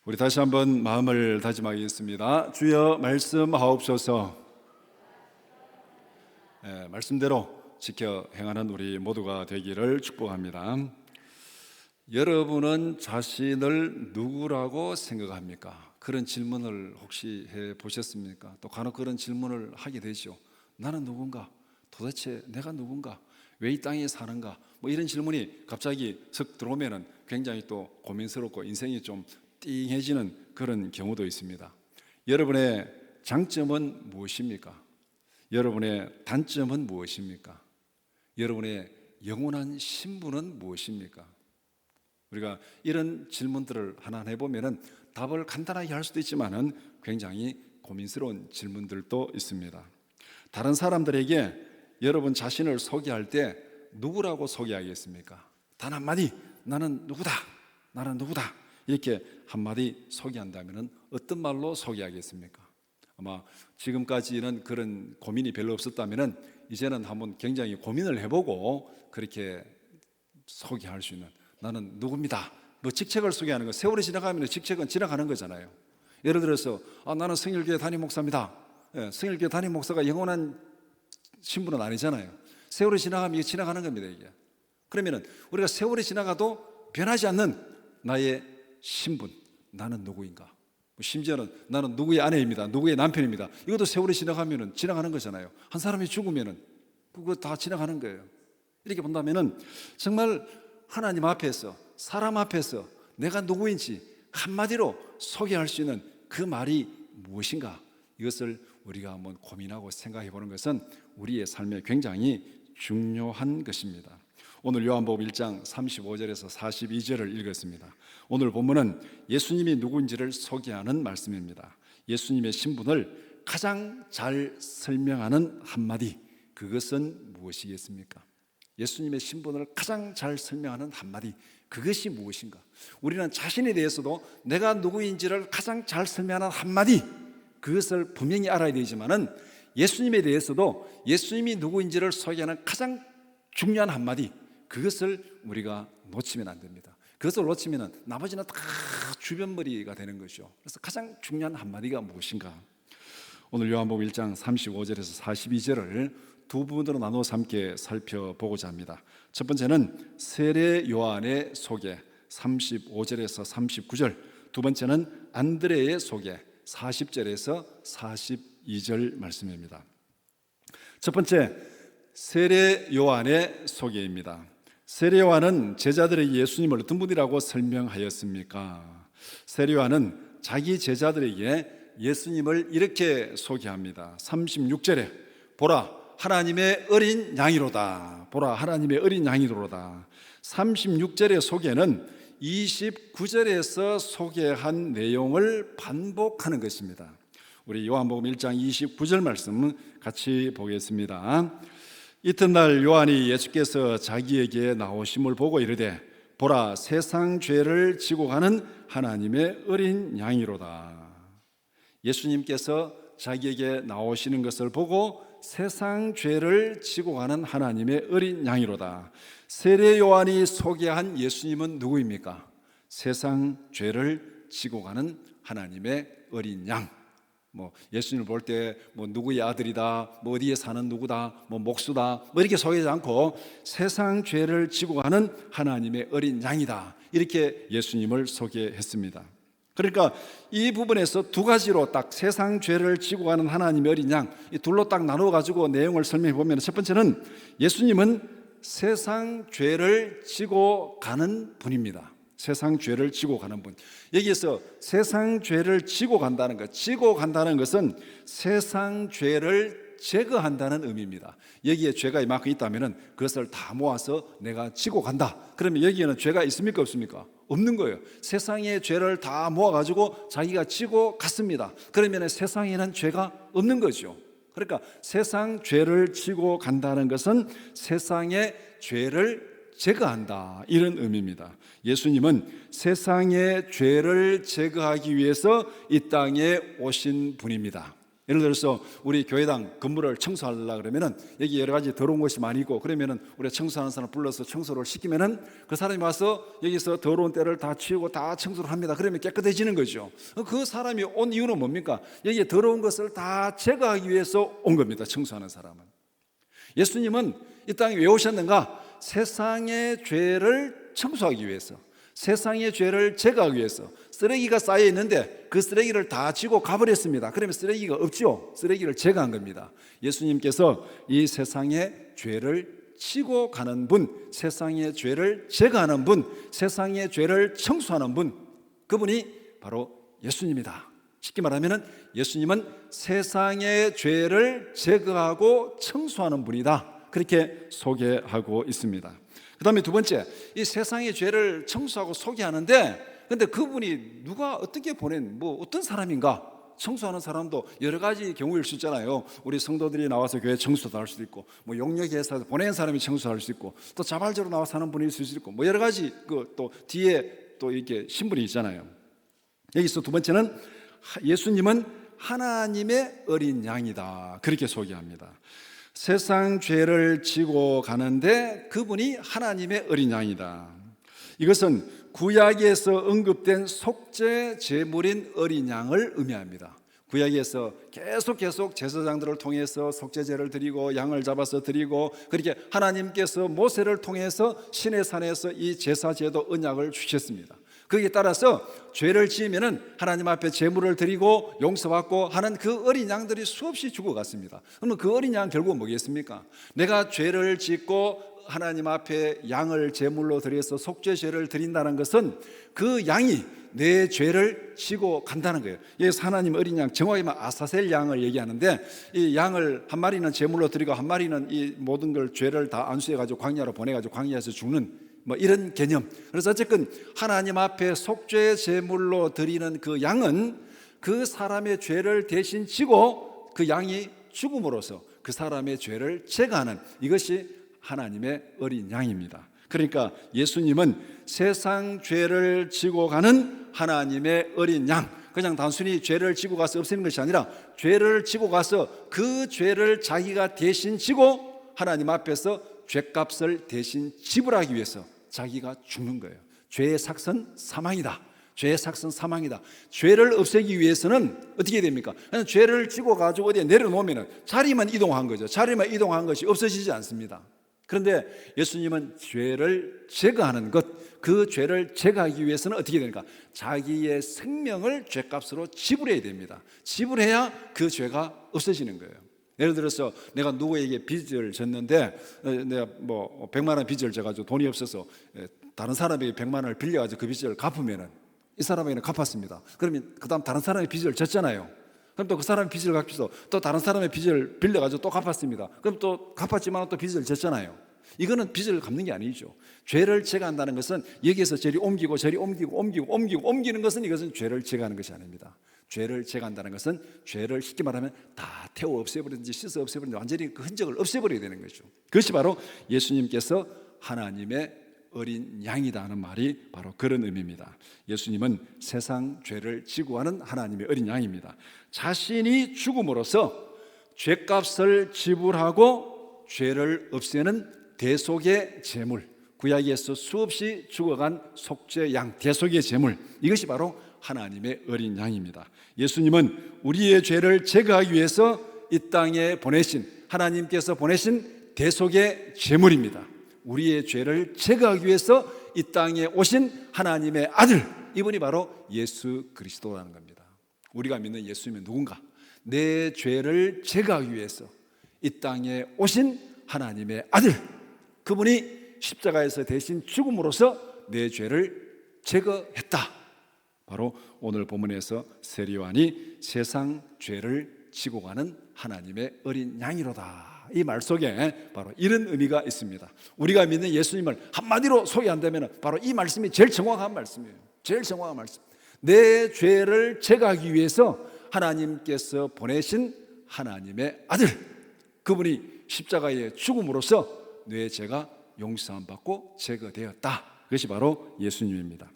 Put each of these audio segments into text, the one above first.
우리 다시 한번 마음을 다짐하겠습니다. 주여 말씀하옵소서. 말씀대로 지켜 행하는 우리 모두가 되기를 축복합니다. 여러분은 자신을 누구라고 생각합니까? 그런 질문을 혹시 해보셨습니까? 또 간혹 그런 질문을 하게 되죠. 나는 누군가? 도대체 내가 누군가? 왜 이 땅에 사는가? 뭐 이런 질문이 갑자기 슥 들어오면 굉장히 또 고민스럽고 인생이 좀 띵해지는 그런 경우도 있습니다. 여러분의 장점은 무엇입니까? 여러분의 단점은 무엇입니까? 여러분의 영원한 신분은 무엇입니까? 우리가 이런 질문들을 하나하나 해보면 답을 간단하게 할 수도 있지만 굉장히 고민스러운 질문들도 있습니다. 다른 사람들에게 여러분 자신을 소개할 때 누구라고 소개하겠습니까? 단 한마디, 나는 누구다, 나는 누구다, 이렇게 한마디 소개한다면 어떤 말로 소개하겠습니까? 아마 지금까지는 그런 고민이 별로 없었다면 이제는 한번 굉장히 고민을 해보고 그렇게 소개할 수 있는, 나는 누구입니다. 뭐 직책을 소개하는 거, 세월이 지나가면 직책은 지나가는 거잖아요. 예를 들어서 나는 성일교회 담임 목사입니다. 성일교회 담임 목사가 영원한 신분은 아니잖아요. 세월이 지나가면 이게 지나가는 겁니다. 이게. 그러면 우리가 세월이 지나가도 변하지 않는 나의 신분, 나는 누구인가? 심지어는 나는 누구의 아내입니다, 누구의 남편입니다. 이것도 세월이 지나가면 지나가는 거잖아요. 한 사람이 죽으면 그거 다 지나가는 거예요. 이렇게 본다면 정말 하나님 앞에서, 사람 앞에서 내가 누구인지 한마디로 소개할 수 있는 그 말이 무엇인가? 이것을 우리가 한번 고민하고 생각해 보는 것은 우리의 삶에 굉장히 중요한 것입니다. 오늘 요한복음 1장 35절에서 42절을 읽었습니다. 오늘 본문은 예수님이 누구인지를 소개하는 말씀입니다. 예수님의 신분을 가장 잘 설명하는 한마디, 그것은 무엇이겠습니까? 예수님의 신분을 가장 잘 설명하는 한마디, 그것이 무엇인가? 우리는 자신에 대해서도 내가 누구인지를 가장 잘 설명하는 한마디, 그것을 분명히 알아야 되지만은 예수님에 대해서도 예수님이 누구인지를 소개하는 가장 중요한 한마디, 그것을 우리가 놓치면 안 됩니다. 그것을 놓치면 나머지는 다 주변머리가 되는 것이죠. 그래서 가장 중요한 한마디가 무엇인가? 오늘 요한복음 1장 35절에서 42절을 두 부분으로 나누어서 함께 살펴보고자 합니다. 첫 번째는 세례 요한의 소개 35절에서 39절, 두 번째는 안드레의 소개 40절에서 42절 말씀입니다. 첫 번째, 세례 요한의 소개입니다. 세례 요한은 제자들에게 예수님을 어떤 분이라고 설명하였습니까? 세례 요한은 자기 제자들에게 예수님을 이렇게 소개합니다. 36절에 보라 하나님의 어린 양이로다. 보라 하나님의 어린 양이로다. 36절의 소개는 29절에서 소개한 내용을 반복하는 것입니다. 우리 요한복음 1장 29절 말씀 같이 보겠습니다. 이튿날 요한이 예수께서 자기에게 나오심을 보고 이르되 보라 세상 죄를 지고 가는 하나님의 어린 양이로다. 예수님께서 자기에게 나오시는 것을 보고 세상 죄를 지고 가는 하나님의 어린 양이로다. 세례 요한이 소개한 예수님은 누구입니까? 세상 죄를 지고 가는 하나님의 어린 양. 예수님을 볼 때 누구의 아들이다, 어디에 사는 누구다, 목수다, 이렇게 소개하지 않고 세상 죄를 지고 가는 하나님의 어린 양이다, 이렇게 예수님을 소개했습니다. 그러니까 이 부분에서 두 가지로 딱 세상 죄를 지고 가는 하나님의 어린 양, 이 둘로 딱 나누어 가지고 내용을 설명해 보면, 첫 번째는 예수님은 세상 죄를 지고 가는 분입니다. 세상 죄를 지고 가는 분. 여기에서 세상 죄를 지고 간다는 것, 지고 간다는 것은 세상 죄를 제거한다는 의미입니다. 여기에 죄가 이만큼 있다면 그것을 다 모아서 내가 지고 간다. 그러면 여기에는 죄가 있습니까, 없습니까? 없는 거예요. 세상의 죄를 다 모아가지고 자기가 지고 갔습니다. 그러면 세상에는 죄가 없는 거죠. 그러니까 세상 죄를 지고 간다는 것은 세상의 죄를 제거한다, 이런 의미입니다. 예수님은 세상의 죄를 제거하기 위해서 이 땅에 오신 분입니다. 예를 들어서 우리 교회당 건물을 청소하려고 그러면은 여기 여러 가지 더러운 것이 많이 있고, 그러면은 우리가 청소하는 사람 불러서 청소를 시키면은 그 사람이 와서 여기서 더러운 때를 다 치우고 다 청소를 합니다. 그러면 깨끗해지는 거죠. 그 사람이 온 이유는 뭡니까? 여기에 더러운 것을 다 제거하기 위해서 온 겁니다. 청소하는 사람은. 예수님은 이 땅에 왜 오셨는가? 세상의 죄를 청소하기 위해서, 세상의 죄를 제거하기 위해서. 쓰레기가 쌓여 있는데 그 쓰레기를 다 지고 가버렸습니다. 그러면 쓰레기가 없죠. 쓰레기를 제거한 겁니다. 예수님께서 이 세상의 죄를 치고 가는 분, 세상의 죄를 제거하는 분, 세상의 죄를 청소하는 분, 그분이 바로 예수님이다. 쉽게 말하면 예수님은 세상의 죄를 제거하고 청소하는 분이다. 그렇게 소개하고 있습니다. 그 다음에 두 번째, 이 세상의 죄를 청소하고 소개하는데, 근데 그분이 누가 어떻게 보낸 어떤 사람인가? 청소하는 사람도 여러 가지 경우일 수 있잖아요. 우리 성도들이 나와서 교회 청소도 할 수도 있고, 용역회사에서 보낸 사람이 청소할 수 있고, 또 자발적으로 나와서 하는 분이 있을 수 있고, 여러 가지 또 뒤에 또 이렇게 신분이 있잖아요. 여기서 두 번째는 예수님은 하나님의 어린 양이다. 그렇게 소개합니다. 세상 죄를 지고 가는데 그분이 하나님의 어린 양이다. 이것은 구약에서 언급된 속죄 제물인 어린 양을 의미합니다. 구약에서 계속 제사장들을 통해서 속죄제를 드리고 양을 잡아서 드리고, 그렇게 하나님께서 모세를 통해서 시내산에서 이 제사제도 언약을 주셨습니다. 거기에 따라서 죄를 지으면은 하나님 앞에 제물을 드리고 용서받고 하는 그 어린 양들이 수없이 죽어갔습니다. 그러면 그 어린 양 결국 뭐겠습니까? 내가 죄를 짓고 하나님 앞에 양을 제물로 드려서 속죄죄를 드린다는 것은 그 양이 내 죄를 지고 간다는 거예요. 여기서 하나님 어린 양, 정확히 말하면 아사셀 양을 얘기하는데, 이 양을 한 마리는 제물로 드리고 한 마리는 이 모든 걸 죄를 다 안수해가지고 광야로 보내가지고 광야에서 죽는 이런 개념. 그래서 어쨌든 하나님 앞에 속죄 제물로 드리는 그 양은 그 사람의 죄를 대신 지고 그 양이 죽음으로써 그 사람의 죄를 제거하는, 이것이 하나님의 어린 양입니다. 그러니까 예수님은 세상 죄를 지고 가는 하나님의 어린 양, 그냥 단순히 죄를 지고 가서 없애는 것이 아니라 죄를 지고 가서 그 죄를 자기가 대신 지고 하나님 앞에서 죄값을 대신 지불하기 위해서 자기가 죽는 거예요. 죄의 삭선 사망이다. 죄의 삭선 사망이다. 죄를 없애기 위해서는 어떻게 됩니까? 그냥 죄를 지고 가지고 어디에 내려놓으면 자리만 이동한 거죠. 자리만 이동한 것이 없어지지 않습니다. 그런데 예수님은 죄를 제거하는 것, 그 죄를 제거하기 위해서는 어떻게 되는가? 자기의 생명을 죄값으로 지불해야 됩니다. 지불해야 그 죄가 없어지는 거예요. 예를 들어서 내가 누구에게 빚을 졌는데, 내가 100만 원 빚을 져가지고 돈이 없어서 다른 사람에게 100만 원을 빌려가지고 그 빚을 갚으면은 이 사람에게는 갚았습니다. 그러면 그 다음 다른 사람의 빚을 졌잖아요. 그럼 또 그 사람의 빚을 갚아서 또 다른 사람의 빚을 빌려가지고 또 갚았습니다. 그럼 또 갚았지만 또 빚을 졌잖아요. 이거는 빚을 갚는 게 아니죠. 죄를 제거한다는 것은 여기에서 저리 옮기고 저리 옮기는 것은, 이것은 죄를 제거하는 것이 아닙니다. 죄를 제거한다는 것은 죄를 쉽게 말하면 다 태워 없애버리든지 씻어 없애버리든지 완전히 그 흔적을 없애버려야 되는 거죠. 그것이 바로 예수님께서 하나님의 어린 양이다 하는 말이 바로 그런 의미입니다. 예수님은 세상 죄를 지고 가는 하나님의 어린 양입니다. 자신이 죽음으로써 죄값을 지불하고 죄를 없애는 대속의 제물, 구약에서 수없이 죽어간 속죄 양, 대속의 제물, 이것이 바로 하나님의 어린 양입니다. 예수님은 우리의 죄를 제거하기 위해서 이 땅에 보내신, 하나님께서 보내신 대속의 제물입니다. 우리의 죄를 제거하기 위해서 이 땅에 오신 하나님의 아들, 이분이 바로 예수 그리스도라는 겁니다. 우리가 믿는 예수님은 누군가? 내 죄를 제거하기 위해서 이 땅에 오신 하나님의 아들, 그분이 십자가에서 대신 죽음으로써 내 죄를 제거했다. 바로 오늘 본문에서 세리요한이 세상 죄를 지고 가는 하나님의 어린 양이로다, 이 말 속에 바로 이런 의미가 있습니다. 우리가 믿는 예수님을 한마디로 소개한다면 바로 이 말씀이 제일 정확한 말씀이에요. 제일 정확한 말씀. 내 죄를 제거하기 위해서 하나님께서 보내신 하나님의 아들, 그분이 십자가의 죽음으로써 내 죄가 용서함 받고 제거되었다. 그것이 바로 예수님입니다.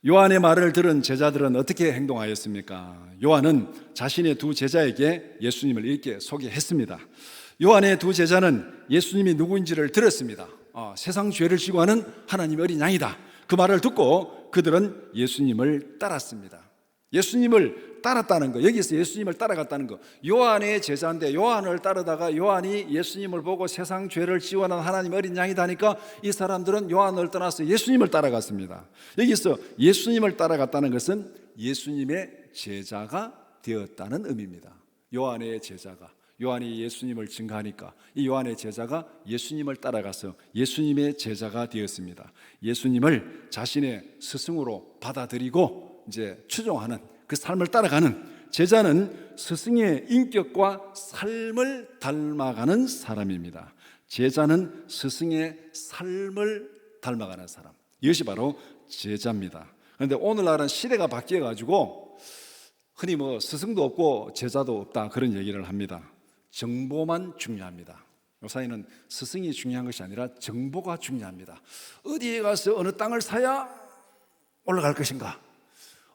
요한의 말을 들은 제자들은 어떻게 행동하였습니까? 요한은 자신의 두 제자에게 예수님을 이렇게 소개했습니다. 요한의 두 제자는 예수님이 누구인지를 들었습니다. 세상 죄를 지고 하는 하나님의 어린 양이다. 그 말을 듣고 그들은 예수님을 따랐습니다. 예수님을 따랐다는 거, 여기서 예수님을 따라갔다는 거, 요한의 제자인데 요한을 따르다가 요한이 예수님을 보고 세상 죄를 지원하는 하나님의 어린 양이다니까 이 사람들은 요한을 떠나서 예수님을 따라갔습니다. 여기서 예수님을 따라갔다는 것은 예수님의 제자가 되었다는 의미입니다. 요한의 제자가, 요한이 예수님을 증거하니까 이 요한의 제자가 예수님을 따라가서 예수님의 제자가 되었습니다. 예수님을 자신의 스승으로 받아들이고 이제 추종하는 그 삶을 따라가는 제자는 스승의 인격과 삶을 닮아가는 사람입니다. 제자는 스승의 삶을 닮아가는 사람, 이것이 바로 제자입니다. 그런데 오늘날은 시대가 바뀌어가지고 흔히 스승도 없고 제자도 없다 그런 얘기를 합니다. 정보만 중요합니다. 요사이는 스승이 중요한 것이 아니라 정보가 중요합니다. 어디에 가서 어느 땅을 사야 올라갈 것인가,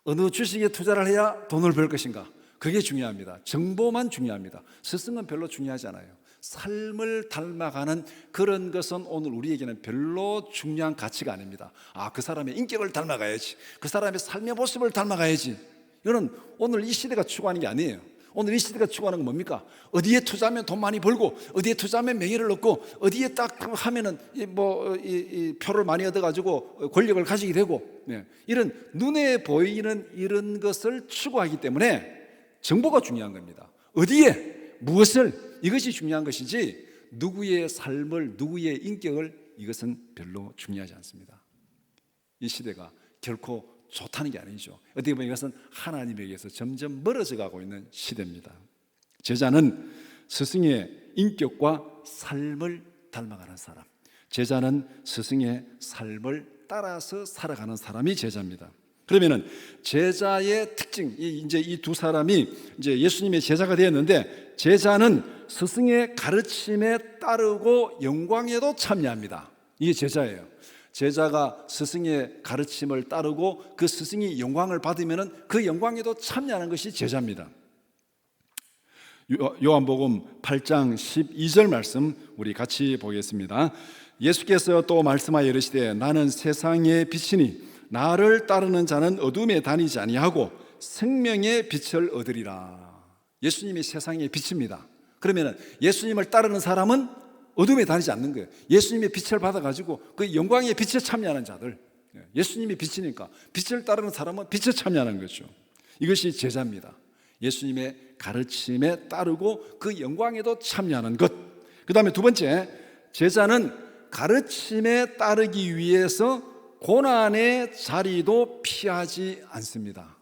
어느 주식에 투자를 해야 돈을 벌 것인가, 그게 중요합니다. 정보만 중요합니다. 스승은 별로 중요하지 않아요. 삶을 닮아가는 그런 것은 오늘 우리에게는 별로 중요한 가치가 아닙니다. 그 사람의 인격을 닮아가야지, 그 사람의 삶의 모습을 닮아가야지, 이거는 오늘 이 시대가 추구하는 게 아니에요. 오늘 이 시대가 추구하는 건 뭡니까? 어디에 투자하면 돈 많이 벌고, 어디에 투자하면 명예를 얻고, 어디에 딱 하면은 표를 많이 얻어가지고 권력을 가지게 되고, 이런 눈에 보이는 이런 것을 추구하기 때문에 정보가 중요한 겁니다. 어디에 무엇을, 이것이 중요한 것이지 누구의 삶을, 누구의 인격을, 이것은 별로 중요하지 않습니다. 이 시대가 결코 좋다는 게 아니죠. 어떻게 보면 이것은 하나님에게서 점점 멀어져 가고 있는 시대입니다. 제자는 스승의 인격과 삶을 닮아가는 사람, 제자는 스승의 삶을 따라서 살아가는 사람이 제자입니다. 그러면은 제자의 특징, 이제 이 두 사람이 이제 예수님의 제자가 되었는데, 제자는 스승의 가르침에 따르고 영광에도 참여합니다. 이게 제자예요. 제자가 스승의 가르침을 따르고 그 스승이 영광을 받으면 그 영광에도 참여하는 것이 제자입니다. 요한복음 8장 12절 말씀 우리 같이 보겠습니다. 예수께서 또 말씀하여 이르시되 나는 세상의 빛이니 나를 따르는 자는 어둠에 다니지 아니하고 생명의 빛을 얻으리라. 예수님이 세상의 빛입니다. 그러면 예수님을 따르는 사람은 어둠에 다니지 않는 거예요. 예수님의 빛을 받아가지고 그 영광의 빛에 참여하는 자들, 예수님이 빛이니까 빛을 따르는 사람은 빛에 참여하는 거죠. 이것이 제자입니다. 예수님의 가르침에 따르고 그 영광에도 참여하는 것. 그 다음에 두 번째, 제자는 가르침에 따르기 위해서 고난의 자리도 피하지 않습니다.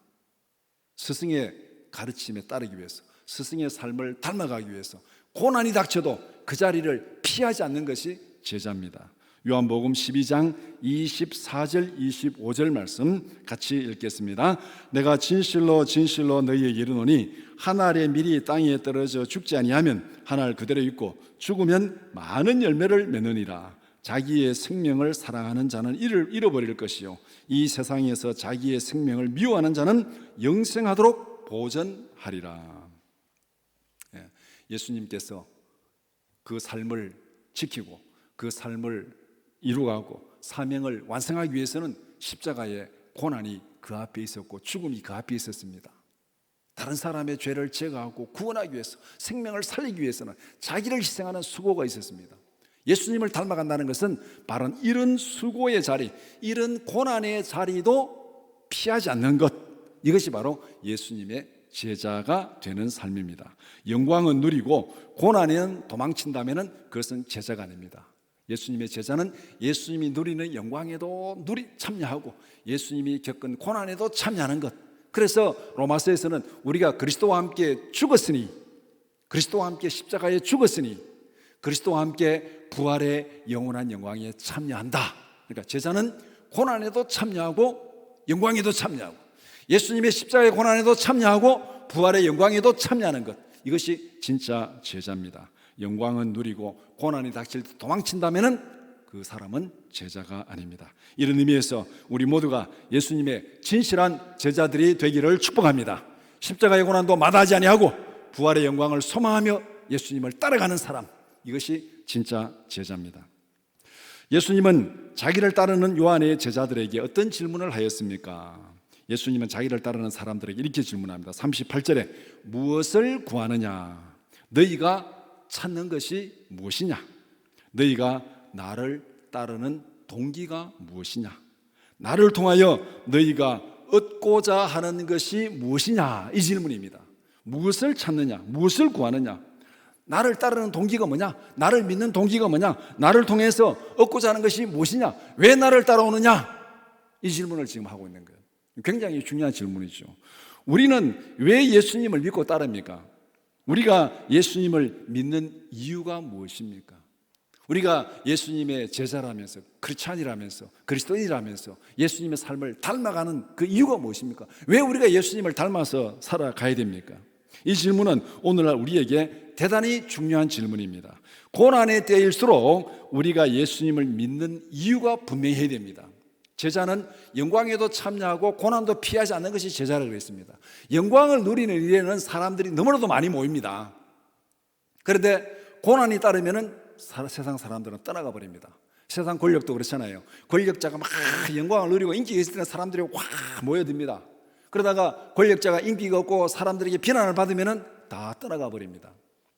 스승의 가르침에 따르기 위해서, 스승의 삶을 닮아가기 위해서 고난이 닥쳐도 그 자리를 피하지 않는 것이 제자입니다. 요한복음 12장 24절 25절 말씀 같이 읽겠습니다. 내가 진실로 진실로 너희에게 이르노니 한 알의 밀이 땅에 떨어져 죽지 아니하면 한 알 그대로 있고 죽으면 많은 열매를 맺느니라. 자기의 생명을 사랑하는 자는 이를 잃어버릴 것이요 이 세상에서 자기의 생명을 미워하는 자는 영생하도록 보전하리라. 예수님께서 그 삶을 지키고 그 삶을 이루어가고 사명을 완성하기 위해서는 십자가의 고난이 그 앞에 있었고 죽음이 그 앞에 있었습니다. 다른 사람의 죄를 제거하고 구원하기 위해서, 생명을 살리기 위해서는 자기를 희생하는 수고가 있었습니다. 예수님을 닮아간다는 것은 바로 이런 수고의 자리, 이런 고난의 자리도 피하지 않는 것, 이것이 바로 예수님의 제자가 되는 삶입니다. 영광은 누리고 고난에는 도망친다면 그것은 제자가 아닙니다. 예수님의 제자는 예수님이 누리는 영광에도 참여하고 예수님이 겪은 고난에도 참여하는 것. 그래서 로마서에서는 우리가 그리스도와 함께 죽었으니, 그리스도와 함께 십자가에 죽었으니 그리스도와 함께 부활의 영원한 영광에 참여한다. 그러니까 제자는 고난에도 참여하고 영광에도 참여하고 예수님의 십자가의 고난에도 참여하고 부활의 영광에도 참여하는 것, 이것이 진짜 제자입니다. 영광은 누리고 고난이 닥칠 때 도망친다면 그 사람은 제자가 아닙니다. 이런 의미에서 우리 모두가 예수님의 진실한 제자들이 되기를 축복합니다. 십자가의 고난도 마다하지 아니하고 부활의 영광을 소망하며 예수님을 따라가는 사람, 이것이 진짜 제자입니다. 예수님은 자기를 따르는 요한의 제자들에게 어떤 질문을 하였습니까? 예수님은 자기를 따르는 사람들에게 이렇게 질문합니다. 38절에 무엇을 구하느냐? 너희가 찾는 것이 무엇이냐? 너희가 나를 따르는 동기가 무엇이냐? 나를 통하여 너희가 얻고자 하는 것이 무엇이냐? 이 질문입니다. 무엇을 찾느냐? 무엇을 구하느냐? 나를 따르는 동기가 뭐냐? 나를 믿는 동기가 뭐냐? 나를 통해서 얻고자 하는 것이 무엇이냐? 왜 나를 따라오느냐? 이 질문을 지금 하고 있는 거예요. 굉장히 중요한 질문이죠. 우리는 왜 예수님을 믿고 따릅니까? 우리가 예수님을 믿는 이유가 무엇입니까? 우리가 예수님의 제자라면서, 크리스찬이라면서, 그리스도인이라면서 예수님의 삶을 닮아가는 그 이유가 무엇입니까? 왜 우리가 예수님을 닮아서 살아가야 됩니까? 이 질문은 오늘날 우리에게 대단히 중요한 질문입니다. 고난의 때일수록 우리가 예수님을 믿는 이유가 분명해야 됩니다. 제자는 영광에도 참여하고 고난도 피하지 않는 것이 제자라고 그랬습니다. 영광을 누리는 일에는 사람들이 너무나도 많이 모입니다. 그런데 고난이 따르면 세상 사람들은 떠나가 버립니다. 세상 권력도 그렇잖아요. 권력자가 막 영광을 누리고 인기가 있을 때는 사람들이 확 모여듭니다. 그러다가 권력자가 인기가 없고 사람들에게 비난을 받으면 다 떠나가 버립니다.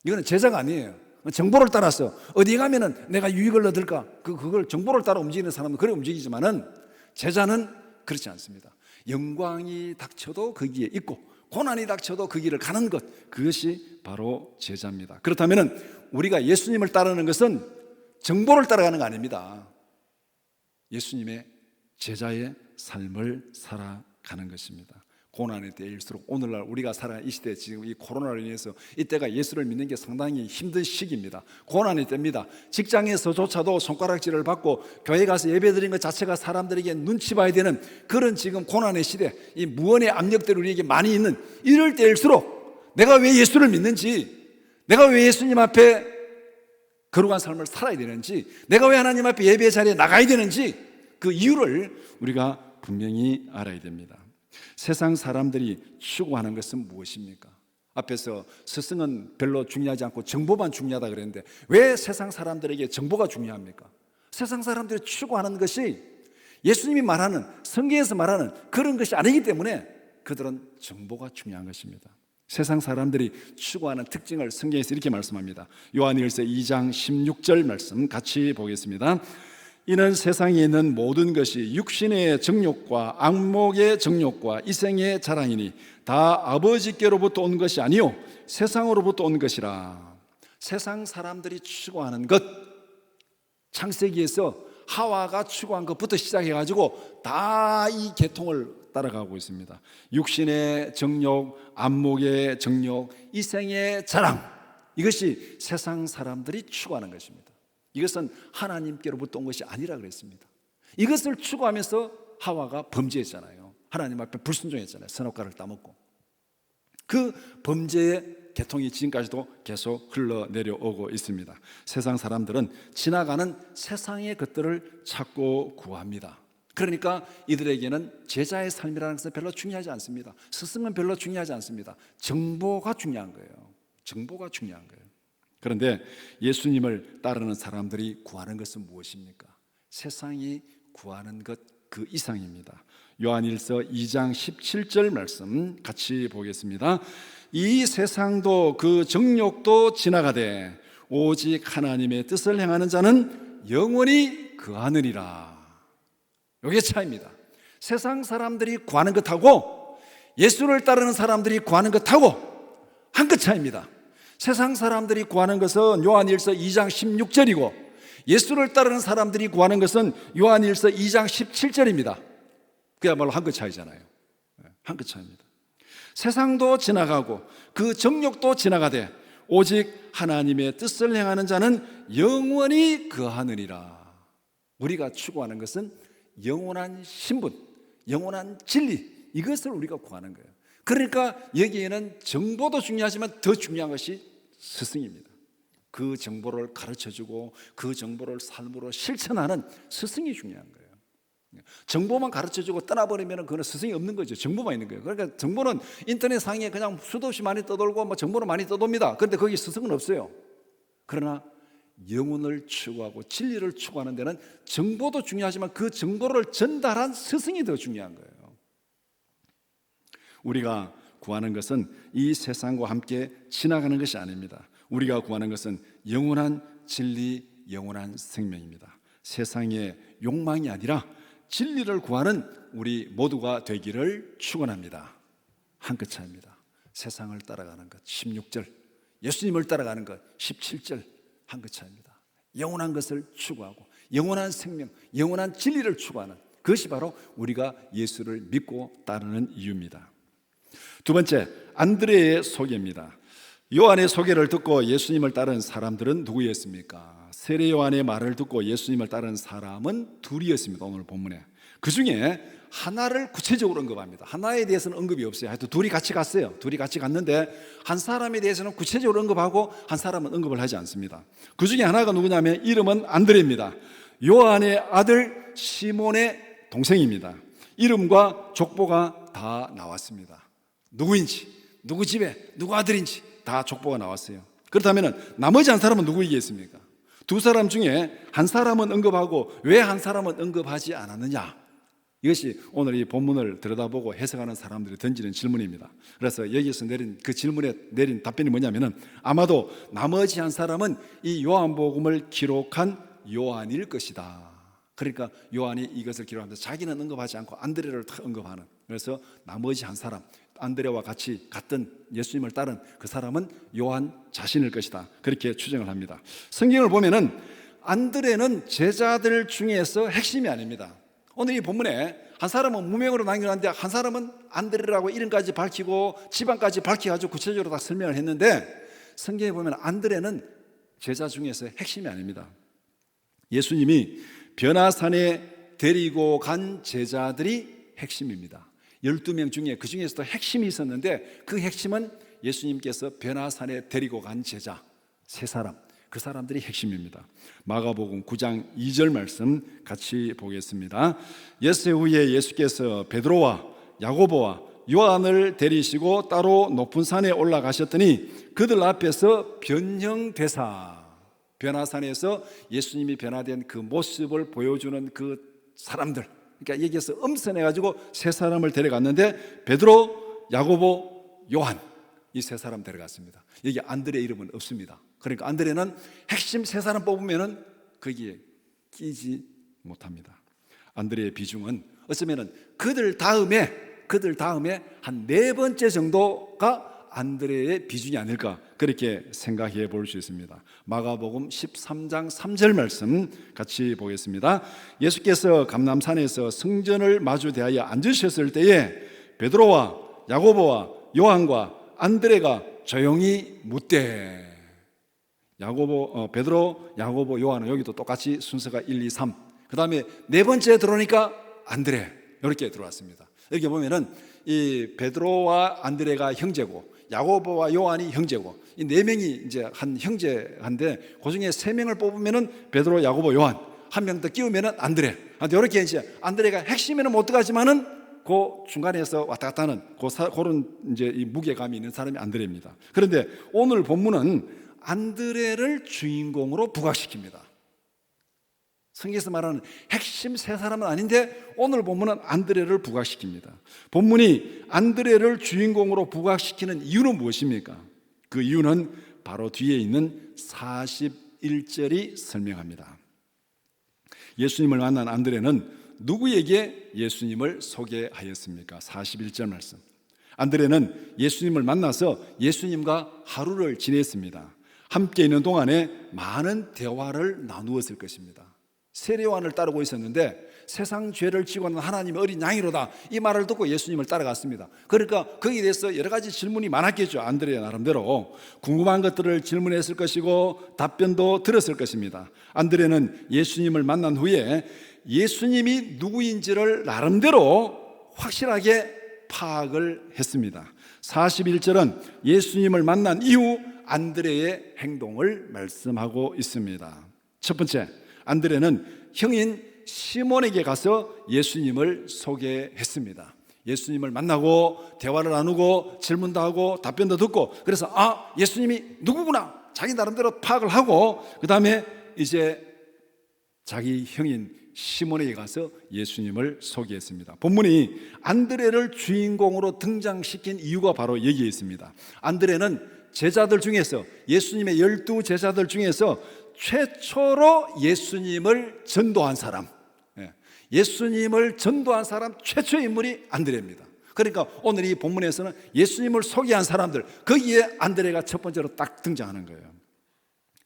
이거는 제자가 아니에요. 정보를 따라서 어디 가면은 내가 유익을 얻을까? 그걸 정보를 따라 움직이는 사람은 그래 움직이지만은 제자는 그렇지 않습니다. 영광이 닥쳐도 거기에 있고 고난이 닥쳐도 그 길을 가는 것, 그것이 바로 제자입니다. 그렇다면 우리가 예수님을 따르는 것은 정보를 따라가는 거 아닙니다. 예수님의 제자의 삶을 살아가는 것입니다. 고난의 때일수록 오늘날 우리가 살아가는 이 시대, 지금 이 코로나로 인해서 이때가 예수를 믿는 게 상당히 힘든 시기입니다. 고난의 때입니다. 직장에서조차도 손가락질을 받고 교회 가서 예배드리는 것 자체가 사람들에게 눈치 봐야 되는 그런 지금 고난의 시대, 이 무언의 압력들이 우리에게 많이 있는 이럴 때일수록 내가 왜 예수를 믿는지, 내가 왜 예수님 앞에 거룩한 삶을 살아야 되는지, 내가 왜 하나님 앞에 예배 자리에 나가야 되는지 그 이유를 우리가 분명히 알아야 됩니다. 세상 사람들이 추구하는 것은 무엇입니까? 앞에서 스승은 별로 중요하지 않고 정보만 중요하다 그랬는데 왜 세상 사람들에게 정보가 중요합니까? 세상 사람들이 추구하는 것이 예수님이 말하는, 성경에서 말하는 그런 것이 아니기 때문에 그들은 정보가 중요한 것입니다. 세상 사람들이 추구하는 특징을 성경에서 이렇게 말씀합니다. 요한일서 2장 16절 말씀 같이 보겠습니다. 이는 세상에 있는 모든 것이 육신의 정욕과 안목의 정욕과 이생의 자랑이니 다 아버지께로부터 온 것이 아니요 세상으로부터 온 것이라. 세상 사람들이 추구하는 것, 창세기에서 하와가 추구한 것부터 시작해가지고 다 이 계통을 따라가고 있습니다. 육신의 정욕, 안목의 정욕, 이생의 자랑, 이것이 세상 사람들이 추구하는 것입니다. 이것은 하나님께로부터 온 것이 아니라 그랬습니다. 이것을 추구하면서 하와가 범죄했잖아요. 하나님 앞에 불순종했잖아요. 선악과를 따먹고. 그 범죄의 계통이 지금까지도 계속 흘러내려오고 있습니다. 세상 사람들은 지나가는 세상의 것들을 찾고 구합니다. 그러니까 이들에게는 제자의 삶이라는 것은 별로 중요하지 않습니다. 스승은 별로 중요하지 않습니다. 정보가 중요한 거예요. 정보가 중요한 거예요. 그런데 예수님을 따르는 사람들이 구하는 것은 무엇입니까? 세상이 구하는 것 그 이상입니다. 요한일서 2장 17절 말씀 같이 보겠습니다. 이 세상도 그 정욕도 지나가되 오직 하나님의 뜻을 행하는 자는 영원히 거하느니라. 이게 차이입니다. 세상 사람들이 구하는 것하고 예수를 따르는 사람들이 구하는 것하고 한 끗 차이입니다. 세상 사람들이 구하는 것은 요한일서 2장 16절이고 예수를 따르는 사람들이 구하는 것은 요한일서 2장 17절입니다. 그야말로 한 끗 차이잖아요. 한 끗 차이입니다. 세상도 지나가고 그 정욕도 지나가되 오직 하나님의 뜻을 행하는 자는 영원히 거하느니라. 우리가 추구하는 것은 영원한 신분, 영원한 진리, 이것을 우리가 구하는 거예요. 그러니까 여기에는 정보도 중요하지만 더 중요한 것이 스승입니다. 그 정보를 가르쳐주고 그 정보를 삶으로 실천하는 스승이 중요한 거예요. 정보만 가르쳐주고 떠나버리면 그건 스승이 없는 거죠. 정보만 있는 거예요. 그러니까 정보는 인터넷 상에 그냥 수도 없이 많이 떠돌고 뭐 정보는 많이 떠돕니다. 그런데 거기 스승은 없어요. 그러나 영혼을 추구하고 진리를 추구하는 데는 정보도 중요하지만 그 정보를 전달한 스승이 더 중요한 거예요. 우리가 구하는 것은 이 세상과 함께 지나가는 것이 아닙니다. 우리가 구하는 것은 영원한 진리, 영원한 생명입니다. 세상의 욕망이 아니라 진리를 구하는 우리 모두가 되기를 축원합니다. 한 끗 차이입니다. 세상을 따라가는 것 16절, 예수님을 따라가는 것 17절, 한 끗 차이입니다. 영원한 것을 추구하고 영원한 생명, 영원한 진리를 추구하는 그것이 바로 우리가 예수를 믿고 따르는 이유입니다. 두 번째, 안드레의 소개입니다. 요한의 소개를 듣고 예수님을 따른 사람들은 누구였습니까? 세례 요한의 말을 듣고 예수님을 따른 사람은 둘이었습니다. 오늘 본문에 그 중에 하나를 구체적으로 언급합니다. 하나에 대해서는 언급이 없어요. 하여튼 둘이 같이 갔어요. 둘이 같이 갔는데 한 사람에 대해서는 구체적으로 언급하고 한 사람은 언급을 하지 않습니다. 그 중에 하나가 누구냐면 이름은 안드레입니다. 요한의 아들 시몬의 동생입니다. 이름과 족보가 다 나왔습니다. 누구인지, 누구 집에 누구 아들인지 다 족보가 나왔어요. 그렇다면 나머지 한 사람은 누구이겠습니까? 두 사람 중에 한 사람은 언급하고 왜 한 사람은 언급하지 않았느냐? 이것이 오늘 이 본문을 들여다보고 해석하는 사람들이 던지는 질문입니다. 그래서 여기서 내린 그 질문에 내린 답변이 뭐냐면은 아마도 나머지 한 사람은 이 요한복음을 기록한 요한일 것이다. 그러니까 요한이 이것을 기록하면서 자기는 언급하지 않고 안드레를 언급하는, 그래서 나머지 한 사람, 안드레와 같이 갔던 예수님을 따른 그 사람은 요한 자신일 것이다. 그렇게 추정을 합니다. 성경을 보면은 안드레는 제자들 중에서 핵심이 아닙니다. 오늘 이 본문에 한 사람은 무명으로 남겨놨는데 한 사람은 안드레라고 이름까지 밝히고 집안까지 밝혀가지고 구체적으로 다 설명을 했는데 성경에 보면 안드레는 제자 중에서 핵심이 아닙니다. 예수님이 변화산에 데리고 간 제자들이 핵심입니다. 12명 중에 그 중에서도 핵심이 있었는데 그 핵심은 예수님께서 변화산에 데리고 간 제자 세 사람, 그 사람들이 핵심입니다. 마가복음 9장 2절 말씀 같이 보겠습니다. 엿새 후에 예수께서 베드로와 야고보와 요한을 데리시고 따로 높은 산에 올라가셨더니 그들 앞에서 변형되사, 변화산에서 예수님이 변화된 그 모습을 보여주는 그 사람들, 그러니까 여기에서 엄선해가지고 세 사람을 데려갔는데 베드로, 야고보, 요한, 이 세 사람 데려갔습니다. 여기 안드레 이름은 없습니다. 그러니까 안드레는 핵심 세 사람 뽑으면은 거기에 끼지 못합니다. 안드레의 비중은 어쩌면은 그들 다음에 한 네 번째 정도가 안드레의 비중이 아닐까, 그렇게 생각해 볼 수 있습니다. 마가복음 13장 3절 말씀 같이 보겠습니다. 예수께서 감람산에서 성전을 마주 대하여 앉으셨을 때에 베드로와 야고보와 요한과 안드레가 조용히 묻되, 베드로, 야고보, 요한은 여기도 똑같이 순서가 1, 2, 3, 그 다음에 네 번째 들어오니까 안드레, 이렇게 들어왔습니다. 이렇게 보면은 이 베드로와 안드레가 형제고 야고보와 요한이 형제고 이 네 명이 이제 한 형제한데 그 중에 세 명을 뽑으면은 베드로, 야고보, 요한, 한 명 더 끼우면은 안드레. 이렇게 이제 안드레가 핵심에는 못 들어가지만은 그 중간에서 왔다 갔다 하는 그런 이제 이 무게감이 있는 사람이 안드레입니다. 그런데 오늘 본문은 안드레를 주인공으로 부각시킵니다. 성경에서 말하는 핵심 세 사람은 아닌데 오늘 본문은 안드레를 부각시킵니다. 본문이 안드레를 주인공으로 부각시키는 이유는 무엇입니까? 그 이유는 바로 뒤에 있는 41절이 설명합니다. 예수님을 만난 안드레는 누구에게 예수님을 소개하였습니까? 41절 말씀. 안드레는 예수님을 만나서 예수님과 하루를 지냈습니다. 함께 있는 동안에 많은 대화를 나누었을 것입니다. 세례요한을 따르고 있었는데 세상 죄를 지고 하는 하나님의 어린 양이로다, 이 말을 듣고 예수님을 따라갔습니다. 그러니까 거기에 대해서 여러 가지 질문이 많았겠죠. 안드레 나름대로 궁금한 것들을 질문했을 것이고 답변도 들었을 것입니다. 안드레는 예수님을 만난 후에 예수님이 누구인지를 나름대로 확실하게 파악을 했습니다. 41절은 예수님을 만난 이후 안드레의 행동을 말씀하고 있습니다. 첫 번째, 안드레는 형인 시몬에게 가서 예수님을 소개했습니다. 예수님을 만나고 대화를 나누고 질문도 하고 답변도 듣고, 그래서 예수님이 누구구나 자기 나름대로 파악을 하고, 그 다음에 이제 자기 형인 시몬에게 가서 예수님을 소개했습니다. 본문이 안드레를 주인공으로 등장시킨 이유가 바로 여기에 있습니다. 안드레는 제자들 중에서, 예수님의 12 제자들 중에서 최초로 예수님을 전도한 사람, 예수님을 전도한 사람 최초의 인물이 안드레입니다. 그러니까 오늘 이 본문에서는 예수님을 소개한 사람들, 거기에 안드레가 첫 번째로 딱 등장하는 거예요.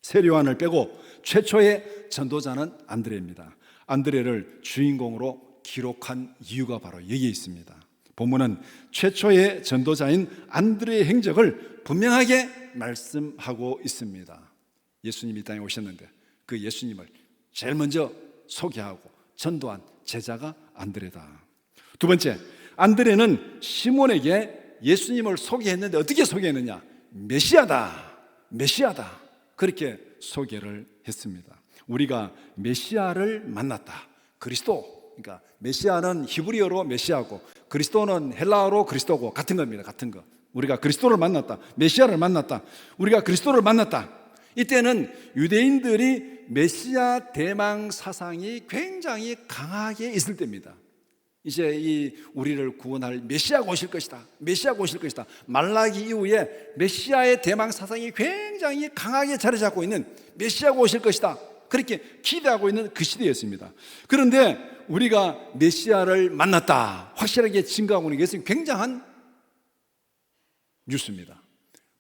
세례요한을 빼고 최초의 전도자는 안드레입니다. 안드레를 주인공으로 기록한 이유가 바로 여기에 있습니다. 본문은 최초의 전도자인 안드레의 행적을 분명하게 말씀하고 있습니다. 예수님이 이 땅에 오셨는데 그 예수님을 제일 먼저 소개하고 전도한 제자가 안드레다. 두 번째, 안드레는 시몬에게 예수님을 소개했는데 어떻게 소개했느냐? 메시아다, 메시아다, 그렇게 소개를 했습니다. 우리가 메시아를 만났다. 그리스도, 그러니까 메시아는 히브리어로 메시아고 그리스도는 헬라어로 그리스도고 같은 겁니다. 같은 거. 우리가 그리스도를 만났다, 메시아를 만났다, 우리가 그리스도를 만났다. 이때는 유대인들이 메시아 대망 사상이 굉장히 강하게 있을 때입니다. 이제 이 우리를 구원할 메시아가 오실 것이다, 메시아가 오실 것이다. 말라기 이후에 메시아의 대망 사상이 굉장히 강하게 자리 잡고 있는, 메시아가 오실 것이다, 그렇게 기대하고 있는 그 시대였습니다. 그런데 우리가 메시아를 만났다 확실하게 증거하고 있는 것은 굉장한 뉴스입니다.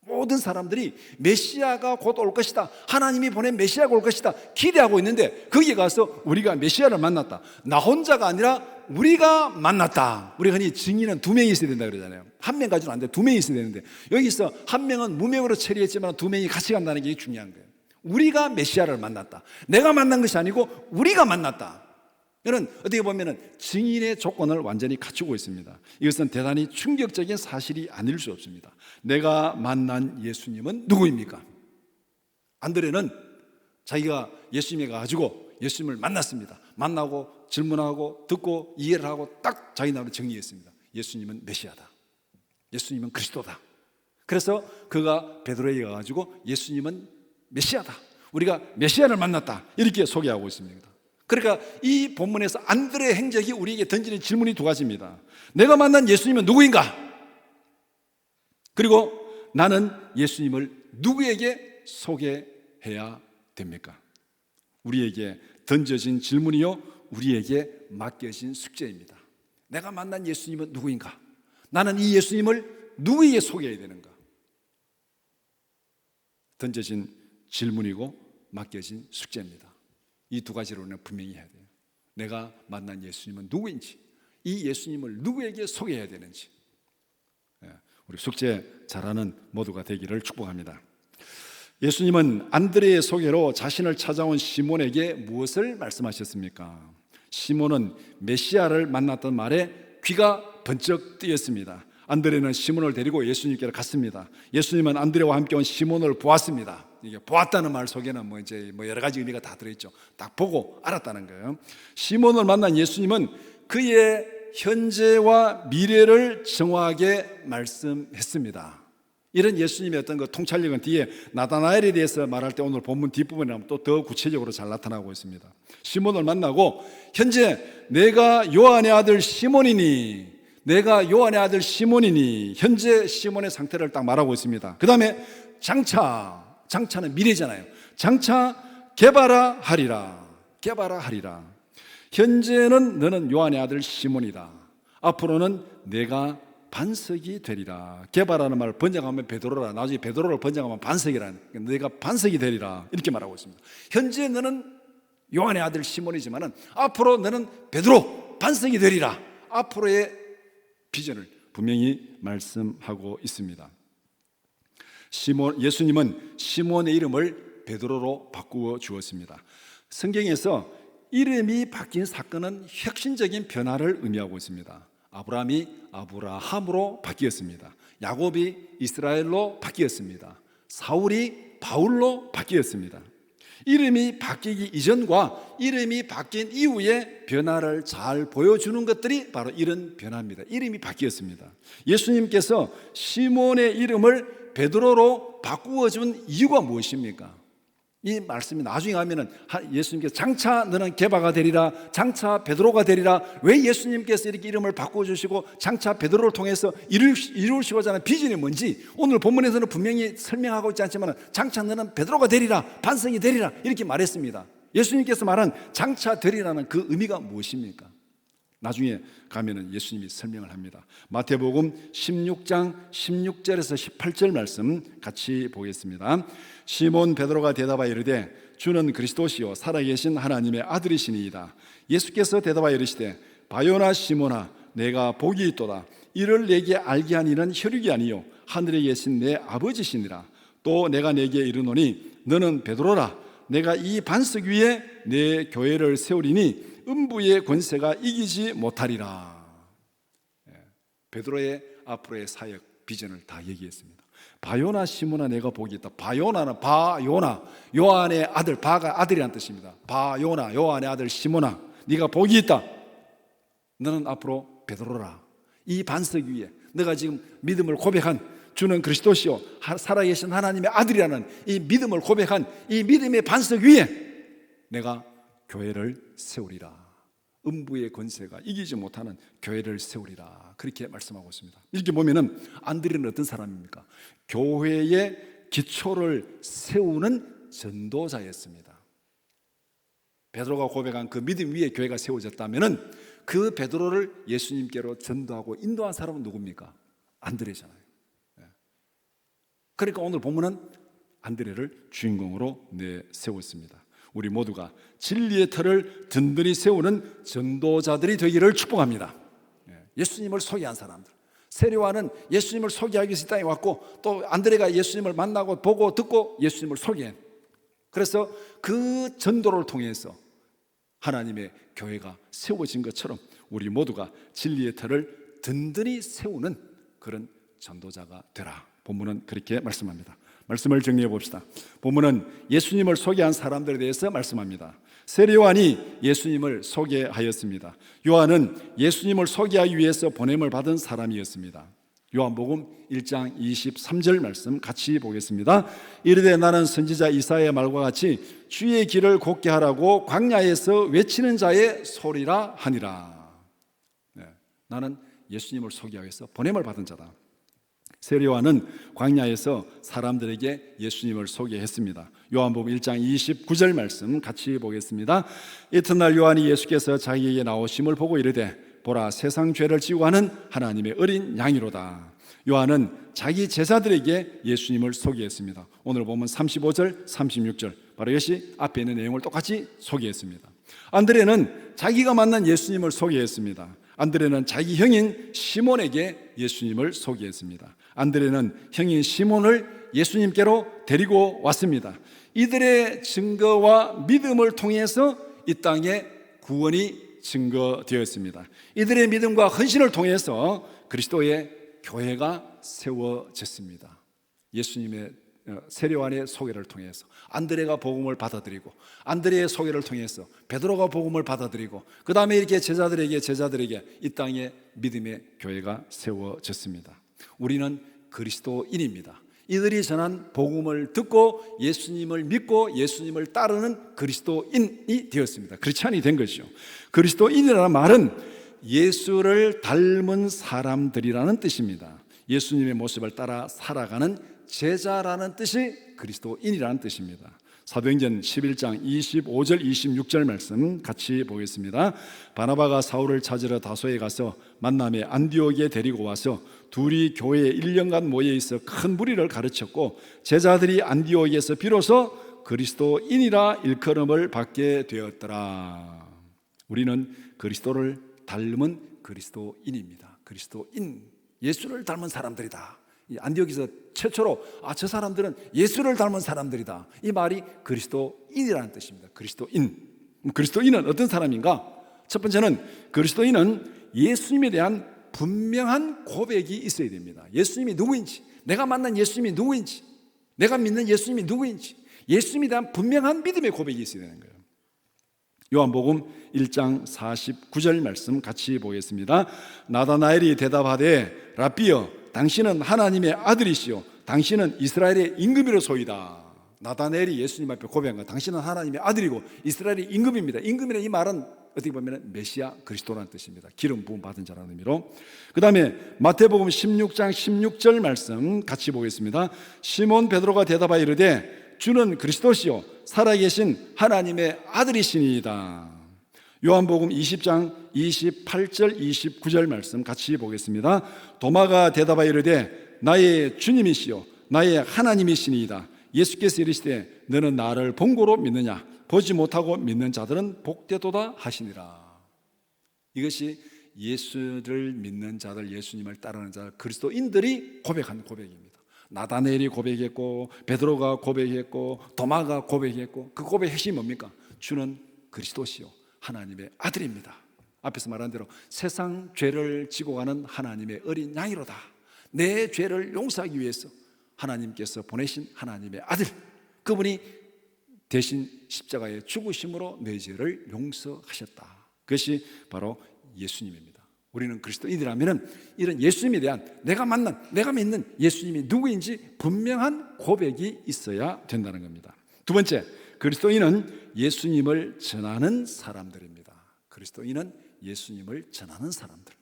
모든 사람들이 메시아가 곧 올 것이다, 하나님이 보낸 메시아가 올 것이다 기대하고 있는데, 거기에 가서 우리가 메시아를 만났다, 나 혼자가 아니라 우리가 만났다. 우리 흔히 증인은 2명이 있어야 된다 그러잖아요. 1명 가지고는 안 돼, 2명이 있어야 되는데 여기서 1명은 무명으로 처리했지만 2명이 같이 간다는 게 중요한 거예요. 우리가 메시아를 만났다, 내가 만난 것이 아니고 우리가 만났다. 이는 어떻게 보면 증인의 조건을 완전히 갖추고 있습니다. 이것은 대단히 충격적인 사실이 아닐 수 없습니다. 내가 만난 예수님은 누구입니까? 안드레는 자기가 예수님에 가지고 예수님을 만났습니다. 만나고 질문하고 듣고 이해를 하고 딱 자기 나름대로 정리했습니다. 예수님은 메시아다, 예수님은 그리스도다. 그래서 그가 베드로에게 가가지고 예수님은 메시아다, 우리가 메시아를 만났다, 이렇게 소개하고 있습니다. 그러니까 이 본문에서 안드레의 행적이 우리에게 던지는 질문이 2가지입니다. 내가 만난 예수님은 누구인가? 그리고 나는 예수님을 누구에게 소개해야 됩니까? 우리에게 던져진 질문이요, 우리에게 맡겨진 숙제입니다. 내가 만난 예수님은 누구인가? 나는 이 예수님을 누구에게 소개해야 되는가? 던져진 질문이고 맡겨진 숙제입니다. 이 2가지로는 분명히 해야 돼요. 내가 만난 예수님은 누구인지, 이 예수님을 누구에게 소개해야 되는지. 우리 숙제 잘하는 모두가 되기를 축복합니다. 예수님은 안드레의 소개로 자신을 찾아온 시몬에게 무엇을 말씀하셨습니까? 시몬은 메시아를 만났던 말에 귀가 번쩍 뜨였습니다. 안드레는 시몬을 데리고 예수님께로 갔습니다. 예수님은 안드레와 함께 온 시몬을 보았습니다. 이게 보았다는 말 속에는 여러 가지 의미가 다 들어있죠. 딱 보고 알았다는 거예요. 시몬을 만난 예수님은 그의 현재와 미래를 정확하게 말씀했습니다. 이런 예수님의 어떤 그 통찰력은 뒤에 나다나엘에 대해서 말할 때 오늘 본문 뒷부분에 하면 또 더 구체적으로 잘 나타나고 있습니다. 시몬을 만나고 현재 내가 요한의 아들 시몬이니, 내가 요한의 아들 시몬이니, 현재 시몬의 상태를 딱 말하고 있습니다. 그 다음에 장차는 미래잖아요. 장차 개바라 하리라. 현재는 너는 요한의 아들 시몬이다. 앞으로는 내가 반석이 되리라. 개바라는 말을 번역하면 베드로라, 나중에 베드로를 번역하면 반석이라는, 내가 반석이 되리라, 이렇게 말하고 있습니다. 현재 너는 요한의 아들 시몬이지만 앞으로 너는 베드로, 반석이 되리라. 앞으로의 비전을 분명히 말씀하고 있습니다. 예수님은 시몬의 이름을 베드로로 바꾸어 주었습니다. 성경에서 이름이 바뀐 사건은 혁신적인 변화를 의미하고 있습니다. 아브라함이 아브라함으로 바뀌었습니다. 야곱이 이스라엘로 바뀌었습니다. 사울이 바울로 바뀌었습니다. 이름이 바뀌기 이전과 이름이 바뀐 이후의 변화를 잘 보여주는 것들이 바로 이런 변화입니다. 이름이 바뀌었습니다. 예수님께서 시몬의 이름을 베드로로 바꾸어준 이유가 무엇입니까? 이 말씀이 나중에 가면은 예수님께서 장차 너는 게바가 되리라, 장차 베드로가 되리라. 왜 예수님께서 이렇게 이름을 바꿔주시고 장차 베드로를 통해서 이루시고자 하는 비전이 뭔지 오늘 본문에서는 분명히 설명하고 있지 않지만 장차 너는 베드로가 되리라, 반성이 되리라 이렇게 말했습니다. 예수님께서 말한 장차 되리라는 그 의미가 무엇입니까? 나중에 가면은 예수님이 설명을 합니다. 마태복음 16장 16절에서 18절 말씀 같이 보겠습니다. 시몬 베드로가 대답하여 이르되 주는 그리스도시요 살아계신 하나님의 아들이시니이다. 예수께서 대답하여 이르시되 바요나 시몬아 내가 복이 있도다. 이를 내게 알게 한 이는 혈육이 아니요 하늘에 계신 내 아버지시니라. 또 내가 내게 이르노니 너는 베드로라. 내가 이 반석 위에 내 교회를 세우리니 음부의 권세가 이기지 못하리라. 베드로의 앞으로의 사역 비전을 다 얘기했습니다. 바요나 시몬아 내가 복이 있다. 바요나는 바요나 요한의 아들, 바가 아들이란 뜻입니다. 바요나 요한의 아들 시몬아 네가 복이 있다. 너는 앞으로 베드로라. 이 반석 위에 내가 지금 믿음을 고백한 주는 그리스도시요 살아계신 하나님의 아들이라는 이 믿음을 고백한 이 믿음의 반석 위에 내가 교회를 세우리라. 음부의 권세가 이기지 못하는 교회를 세우리라. 그렇게 말씀하고 있습니다. 이렇게 보면은 안드레는 어떤 사람입니까? 교회의 기초를 세우는 전도자였습니다. 베드로가 고백한 그 믿음 위에 교회가 세워졌다면은 그 베드로를 예수님께로 전도하고 인도한 사람은 누굽니까? 안드레잖아요. 그러니까 오늘 본문은 안드레를 주인공으로 내세웠습니다. 우리 모두가 진리의 터를 든든히 세우는 전도자들이 되기를 축복합니다. 예수님을 소개한 사람들, 세례요한은 예수님을 소개하기 위해서 이 땅에 왔고 또 안드레가 예수님을 만나고 보고 듣고 예수님을 소개한, 그래서 그 전도를 통해서 하나님의 교회가 세워진 것처럼 우리 모두가 진리의 터를 든든히 세우는 그런 전도자가 되라. 본문은 그렇게 말씀합니다. 말씀을 정리해 봅시다. 본문은 예수님을 소개한 사람들에 대해서 말씀합니다. 세례요한이 예수님을 소개하였습니다. 요한은 예수님을 소개하기 위해서 보냄을 받은 사람이었습니다. 요한복음 1장 23절 말씀 같이 보겠습니다. 이르되 나는 선지자 이사야의 말과 같이 주의 길을 곧게 하라고 광야에서 외치는 자의 소리라 하니라. 나는 예수님을 소개하기 위해서 보냄을 받은 자다. 세례요한은 광야에서 사람들에게 예수님을 소개했습니다. 요한복음 1장 29절 말씀 같이 보겠습니다. 이튿날 요한이 예수께서 자기에게 나오심을 보고 이르되 보라 세상 죄를 지고 가는 하나님의 어린 양이로다. 요한은 자기 제자들에게 예수님을 소개했습니다. 오늘 보면 35절 36절 바로 이것이 앞에 있는 내용을 똑같이 소개했습니다. 안드레는 자기가 만난 예수님을 소개했습니다. 안드레는 자기 형인 시몬에게 예수님을 소개했습니다. 안드레는 형인 시몬을 예수님께로 데리고 왔습니다. 이들의 증거와 믿음을 통해서 이 땅에 구원이 증거되었습니다. 이들의 믿음과 헌신을 통해서 그리스도의 교회가 세워졌습니다. 예수님의 세례요한의 소개를 통해서 안드레가 복음을 받아들이고 안드레의 소개를 통해서 베드로가 복음을 받아들이고 그 다음에 이렇게 제자들에게 이 땅에 믿음의 교회가 세워졌습니다. 우리는 그리스도인입니다. 이들이 전한 복음을 듣고 예수님을 믿고 예수님을 따르는 그리스도인이 되었습니다. 크리스찬이 된 것이죠. 그리스도인이라는 말은 예수를 닮은 사람들이라는 뜻입니다. 예수님의 모습을 따라 살아가는 제자라는 뜻이 그리스도인이라는 뜻입니다. 사도행전 11장 25절 26절 말씀 같이 보겠습니다. 바나바가 사울을 찾으러 다소에 가서 만남에 안디옥에 데리고 와서 둘이 교회에 1년간 모여 있어 큰 무리를 가르쳤고 제자들이 안디옥에서 비로소 그리스도인이라 일컬음을 받게 되었더라. 우리는 그리스도를 닮은 그리스도인입니다. 그리스도인, 예수를 닮은 사람들이다. 안디옥에서 최초로 저 사람들은 예수를 닮은 사람들이다. 이 말이 그리스도인이라는 뜻입니다. 그리스도인은 어떤 사람인가? 첫 번째는 그리스도인은 예수님에 대한 분명한 고백이 있어야 됩니다. 예수님이 누구인지, 내가 만난 예수님이 누구인지, 내가 믿는 예수님이 누구인지, 예수님에 대한 분명한 믿음의 고백이 있어야 되는 거예요. 요한복음 1장 49절 말씀 같이 보겠습니다. 나다나엘이 대답하되 라삐여, 당신은 하나님의 아들이시요 당신은 이스라엘의 임금이로소이다. 나다나엘이 예수님 앞에 고백한 것, 당신은 하나님의 아들이고 이스라엘의 임금입니다. 임금이라는 이 말은 어떻게 보면 메시아 그리스도라는 뜻입니다. 기름 부음 받은 자라는 의미로. 그 다음에 마태복음 16장 16절 말씀 같이 보겠습니다. 시몬 베드로가 대답하여 이르되 주는 그리스도시요 살아계신 하나님의 아들이시니이다. 요한복음 20장 28절 29절 말씀 같이 보겠습니다. 도마가 대답하여 이르되 나의 주님이시요 나의 하나님이시니이다. 예수께서 이르시되 너는 나를 본고로 믿느냐? 보지 못하고 믿는 자들은 복되도다 하시니라. 이것이 예수를 믿는 자들, 예수님을 따르는 자들, 그리스도인들이 고백한 고백입니다. 나다나엘이 고백했고 베드로가 고백했고 도마가 고백했고, 그 고백의 핵심이 뭡니까? 주는 그리스도시요 하나님의 아들입니다. 앞에서 말한 대로 세상 죄를 지고 가는 하나님의 어린 양이로다. 내 죄를 용서하기 위해서 하나님께서 보내신 하나님의 아들, 그분이 대신 십자가에 죽으심으로 내 죄를 용서하셨다. 그것이 바로 예수님입니다. 우리는 그리스도인이라면 이런 예수님에 대한 내가 만난, 내가 믿는 예수님이 누구인지 분명한 고백이 있어야 된다는 겁니다. 두 번째, 그리스도인은 예수님을 전하는 사람들입니다. 그리스도인은 예수님을 전하는 사람들.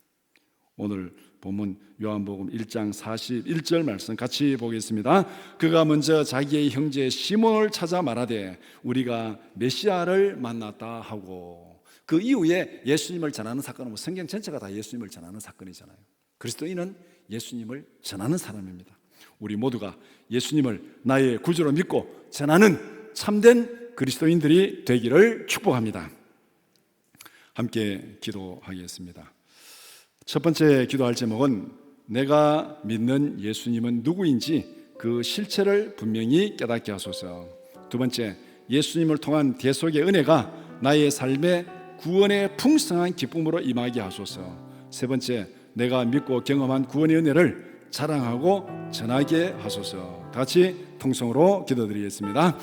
오늘 본문 요한복음 1장 41절 말씀 같이 보겠습니다. 그가 먼저 자기의 형제 시몬을 찾아 말하되 우리가 메시아를 만났다 하고, 그 이후에 예수님을 전하는 사건은 성경 전체가 다 예수님을 전하는 사건이잖아요. 그리스도인은 예수님을 전하는 사람입니다. 우리 모두가 예수님을 나의 구주로 믿고 전하는 참된 그리스도인들이 되기를 축복합니다. 함께 기도하겠습니다. 첫 번째 기도할 제목은 내가 믿는 예수님은 누구인지 그 실체를 분명히 깨닫게 하소서. 두 번째, 예수님을 통한 대속의 은혜가 나의 삶에 구원의 풍성한 기쁨으로 임하게 하소서. 세 번째, 내가 믿고 경험한 구원의 은혜를 자랑하고 전하게 하소서. 다 같이 통성으로 기도드리겠습니다.